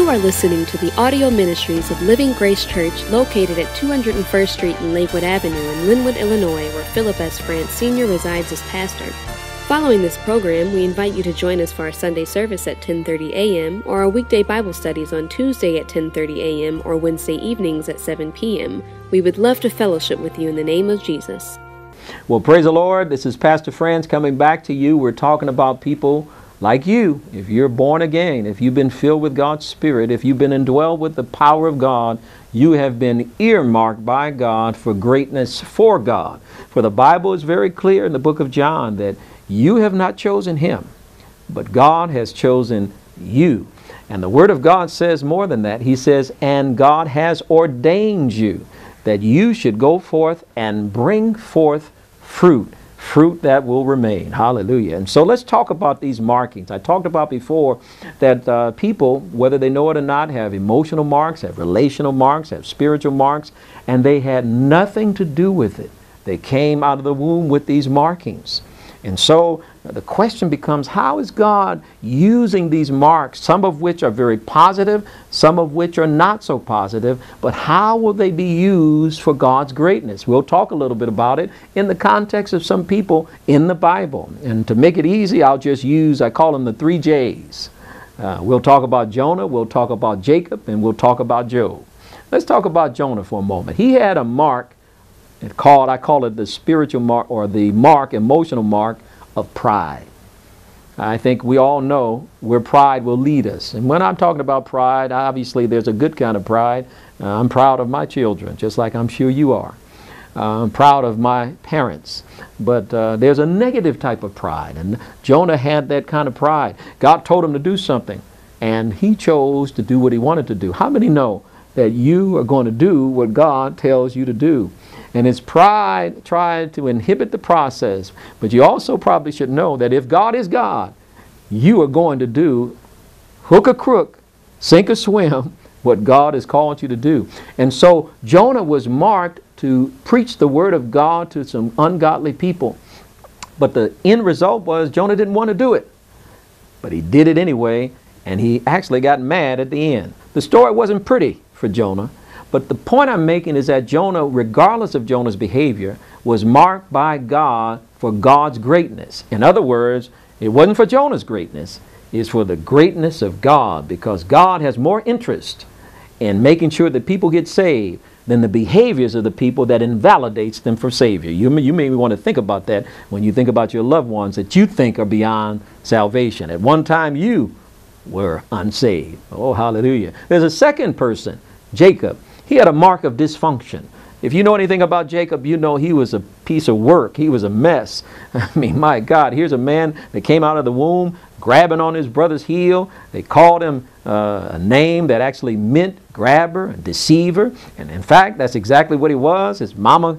You are listening to the audio ministries of Living Grace Church located at 201st Street and Lakewood Avenue in Linwood, Illinois, where Philip S. France Sr. resides as pastor. Following this program, we invite you to join us for our Sunday service at 10:30 a.m. or our weekday Bible studies on Tuesday at 10:30 a.m. or Wednesday evenings at 7 p.m. We would love to fellowship with you in the name of Jesus. Well, praise the Lord. This is Pastor France coming back to you. We're talking about people like you. If you're born again, if you've been filled with God's Spirit, if you've been indwelled with the power of God, you have been earmarked by God for greatness for God. For the Bible is very clear in the book of John that you have not chosen him, but God has chosen you. And the Word of God says more than that. He says, and God has ordained you that you should go forth and bring forth fruit that will remain. Hallelujah. And so let's talk about these markings. I talked about before that people, whether they know it or not, have emotional marks, have relational marks, have spiritual marks, and they had nothing to do with it. They came out of the womb with these markings. And so the question becomes, how is God using these marks, some of which are very positive, some of which are not so positive, but how will they be used for God's greatness? We'll talk a little bit about it in the context of some people in the Bible. And to make it easy, I'll just use, I call them the 3 J's. We'll talk about Jonah, we'll talk about Jacob, and we'll talk about Job. Let's talk about Jonah for a moment. He had a mark I call it the spiritual mark, or the mark, emotional mark of pride. I think we all know where pride will lead us. And when I'm talking about pride, obviously there's a good kind of pride. I'm proud of my children, just like I'm sure you are. I'm proud of my parents. But there's a negative type of pride. And Jonah had that kind of pride. God told him to do something, and he chose to do what he wanted to do. How many know that you are going to do what God tells you to do? And his pride tried to inhibit the process. But you also probably should know that if God is God, you are going to do, hook or crook, sink or swim, what God has called you to do. And so Jonah was marked to preach the word of God to some ungodly people. But the end result was Jonah didn't want to do it. But he did it anyway, and he actually got mad at the end. The story wasn't pretty for Jonah. But the point I'm making is that Jonah, regardless of Jonah's behavior, was marked by God for God's greatness. In other words, it wasn't for Jonah's greatness. It's for the greatness of God, because God has more interest in making sure that people get saved than the behaviors of the people that invalidates them for Savior. You may want to think about that when you think about your loved ones that you think are beyond salvation. At one time you were unsaved. Oh, hallelujah. There's a second person, Jacob. He had a mark of dysfunction. If you know anything about Jacob, you know he was a piece of work. He was a mess. I mean, my God, here's a man that came out of the womb grabbing on his brother's heel. They called him a name that actually meant grabber and deceiver. And in fact, that's exactly what he was. His mama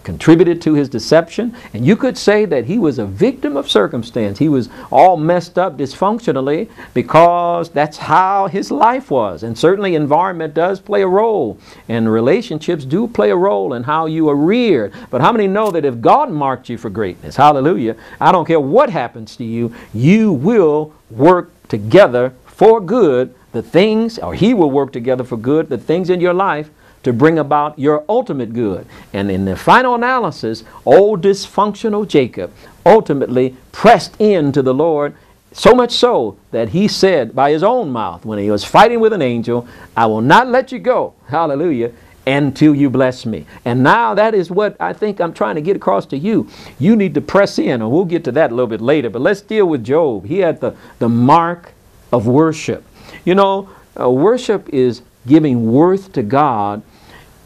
contributed to his deception. And you could say that he was a victim of circumstance. He was all messed up dysfunctionally because that's how his life was. And certainly environment does play a role. And relationships do play a role in how you are reared. But how many know that if God marked you for greatness, hallelujah, I don't care what happens to you, you will work together for good the things, or he will work together for good the things in your life to bring about your ultimate good. And in the final analysis, old dysfunctional Jacob ultimately pressed into the Lord, so much so that he said by his own mouth when he was fighting with an angel, I will not let you go, hallelujah, until you bless me. And now that is what I think I'm trying to get across to you. You need to press in, and we'll get to that a little bit later. But let's deal with Job. He had the mark of worship. You know, worship is giving worth to God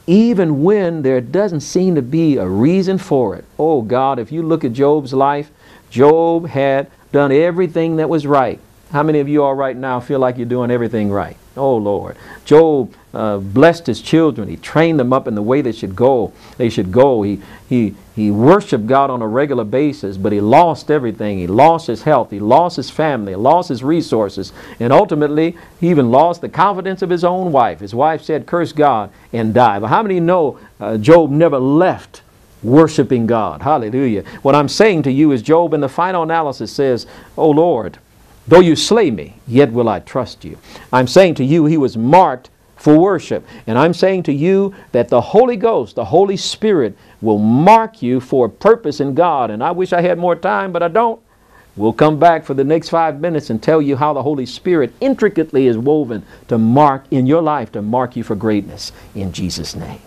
even when there doesn't seem to be a reason for it. Oh God, if you look at Job's life, Job had done everything that was right. How many of you all right now feel like you're doing everything right? Oh Lord. Job blessed his children. He trained them up in the way they should go. He worshiped God on a regular basis, but he lost everything. He lost his health. He lost his family. He lost his resources. And ultimately, he even lost the confidence of his own wife. His wife said, curse God and die. But how many know Job never left worshiping God? Hallelujah. What I'm saying to you is Job in the final analysis says, oh Lord, Though you slay me, yet will I trust you. I'm saying to you, he was marked for worship. And I'm saying to you that the Holy Ghost, the Holy Spirit, will mark you for a purpose in God. And I wish I had more time, but I don't. We'll come back for the next 5 minutes and tell you how the Holy Spirit intricately is woven to mark in your life, to mark you for greatness in Jesus' name.